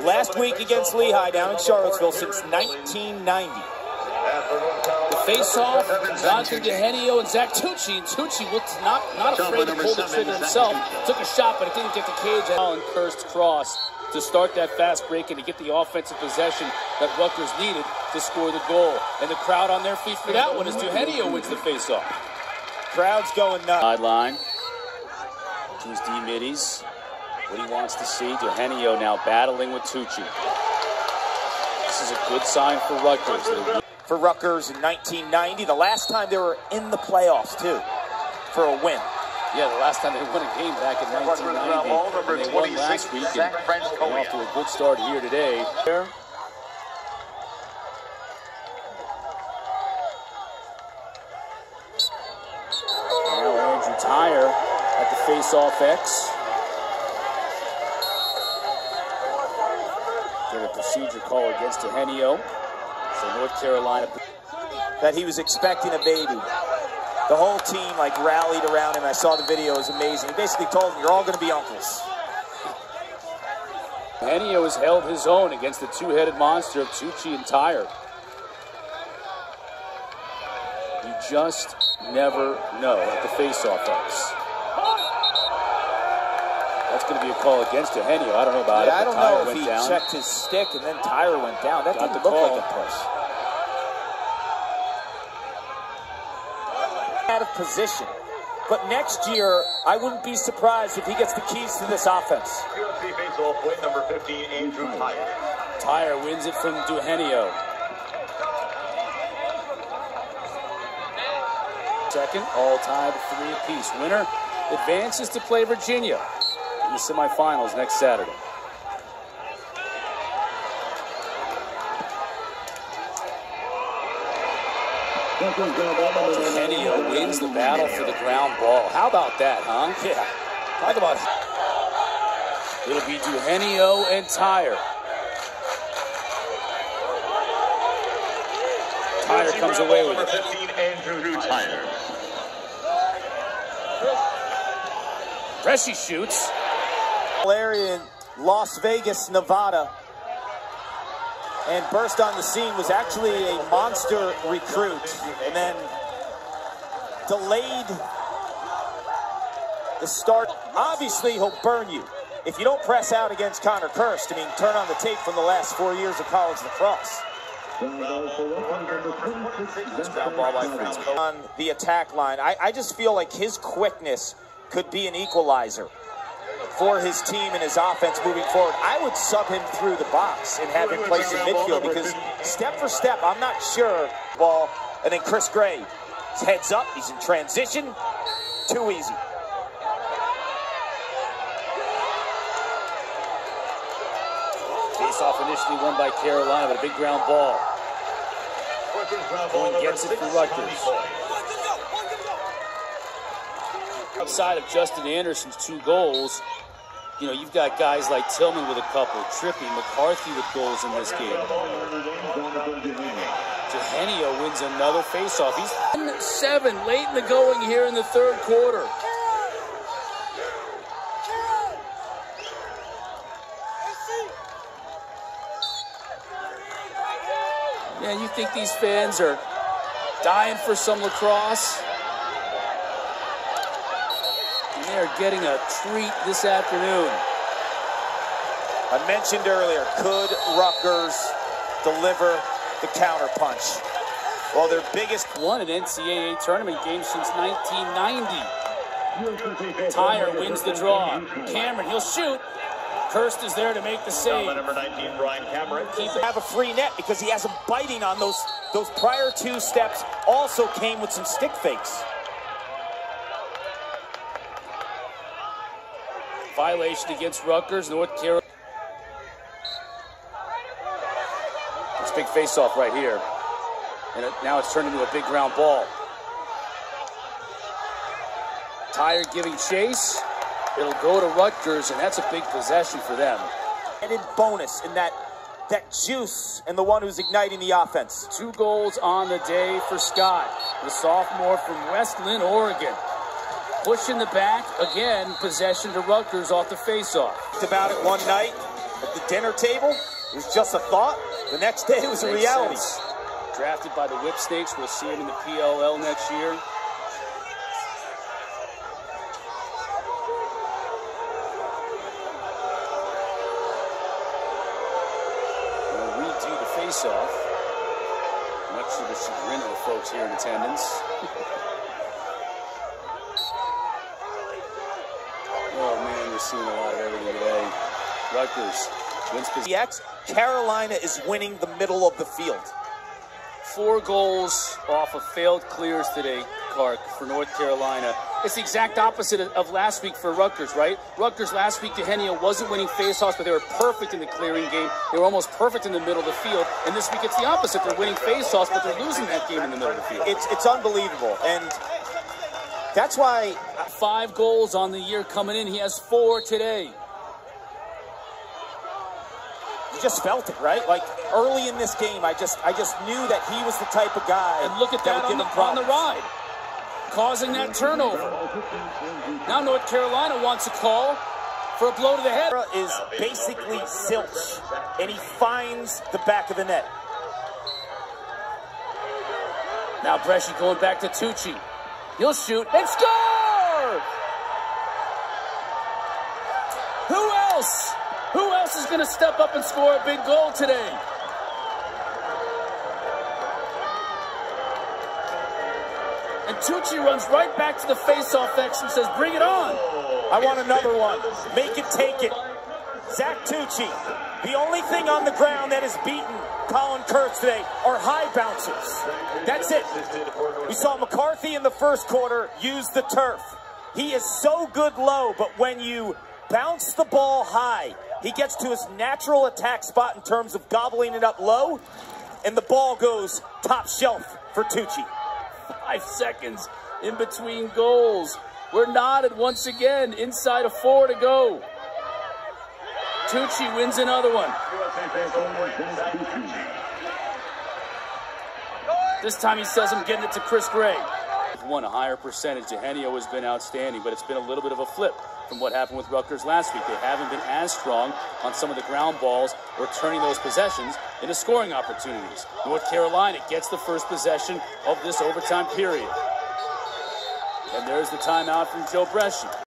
last week against Lehigh down in Charlottesville since 1990. The face-off, Jonathan Dugenio and Zac Tucci. And Tucci looked not afraid to pull the trigger himself. Took a shot, but it didn't get the cage. And cursed cross to start that fast break and to get the offensive possession that Rutgers needed to score the goal. And the crowd on their feet for that one as Dugenio wins the face-off. Crowd's going nuts. Sideline to his D-middies. What he wants to see, Dugenio now battling with Tucci. This is a good sign for Rutgers. For Rutgers in 1990, the last time they were in the playoffs, too, for a win. Yeah, the last time they won a game back in 1990. They won last week, and they're off to a good start here today. Now Andrew Tyeryar at the face-off X. Get a procedure call against Dugenio. So North Carolina. That he was expecting a baby. The whole team rallied around him. I saw the video. It was amazing. He basically told them, you're all going to be uncles. Dugenio has held his own against the two-headed monster of Tucci and Tyeryar. You just never know at the face-off X. That's going to be a call against Dugenio. I don't know about it. I don't know if he checked his stick and then Tyeryar went down. That didn't look like a push. Out of position. But next year, I wouldn't be surprised if he gets the keys to this offense. UNC Faceoff win number 15, Andrew Tyeryar. Tyeryar wins it from Dugenio. Second, all tied 3 apiece. Winner advances to play Virginia in the semifinals next Saturday. Dugenio wins the battle for the ground ball. How about that, huh? Yeah. Talk about it. It'll be Dugenio and Tyeryar. Tyeryar comes away with it. 15, Andrew Tyeryar. Bresci shoots. Area in Las Vegas, Nevada, and burst on the scene was actually a monster recruit, and then delayed the start. Obviously, he'll burn you if you don't press out against Connor Kirst. I mean, turn on the tape from the last 4 years of college lacrosse. Ground ball by France. On the attack line, I just feel like his quickness could be an equalizer for his team and his offense moving forward. I would sub him through the box and have him place in midfield because step for step, I'm not sure. Ball, and then Chris Gray, heads up, he's in transition, too easy. Face-off initially won by Carolina, but a big ground ball. Going gets it for Rutgers. Outside of Justin Anderson's 2 goals, you know, you've got guys like Tillman with a couple, Trippy, McCarthy with goals in this game. Dugenio wins another face-off. He's 10-7 late in the going here in the third quarter. Yeah, you think these fans are dying for some lacrosse? And they are getting a treat this afternoon. I mentioned earlier, could Rutgers deliver the counterpunch? Well, their biggest won an NCAA tournament game since 1990. Tyeryar wins the draw. Cameron, he'll shoot. Kirst is there to make the save. Number 19, Brian Cameron. Have a free net because he has him biting on those prior 2 steps. Also came with some stick fakes. Violation against Rutgers, North Carolina. This big face-off right here. And now it's turned into a big ground ball. Tyeryar giving chase. It'll go to Rutgers, and that's a big possession for them. Added bonus in that juice and the one who's igniting the offense. 2 goals on the day for Scott, the sophomore from West Lynn, Oregon. Push in the back, again, possession to Rutgers off the face-off. About it one night, At the dinner table, it was just a thought. The next day, it was a reality. Sense. Drafted by the Whip Snakes. We'll see him in the PLL next year. We'll redo the face-off, much to the chagrin of the folks here in attendance. Oh man, we're seeing a lot of everything today. Rutgers wins possession. Carolina is winning the middle of the field. 4 goals off of failed clears today, Clark, for North Carolina. It's the exact opposite of last week for Rutgers, right? Rutgers last week, Dugenio wasn't winning faceoffs, but they were perfect in the clearing game. They were almost perfect in the middle of the field. And this week, it's the opposite. They're winning faceoffs, but they're losing that game in the middle of the field. It's unbelievable, and that's why 5 goals on the year coming in. He has 4 today. You just felt it, right? Like early in this game, I just knew that he was the type of guy. And look at that on the ride, causing that turnover. Now North Carolina wants a call for a blow to the head. Is basically zilch, and he finds the back of the net. Now Bresci going back to Tucci. He'll shoot and score! Who else? Who else is going to step up and score a big goal today? And Tucci runs right back to the face-off X and says, bring it on. I want another one. Make it, take it. Zac Tucci. The only thing on the ground that has beaten Colin Kurtz today are high bouncers. That's it. We saw McCarthy in the first quarter use the turf. He is so good low, but when you bounce the ball high, he gets to his natural attack spot in terms of gobbling it up low, and the ball goes top shelf for Tucci. 5 seconds in between goals. We're knotted once again, inside of 4 to go. Tucci wins another one. This time he says I'm getting it to Chris Gray. Won a higher percentage. Dugenio has been outstanding, but it's been a little bit of a flip from what happened with Rutgers last week. They haven't been as strong on some of the ground balls or turning those possessions into scoring opportunities. North Carolina gets the first possession of this overtime period. And there's the timeout from Joe Bresci.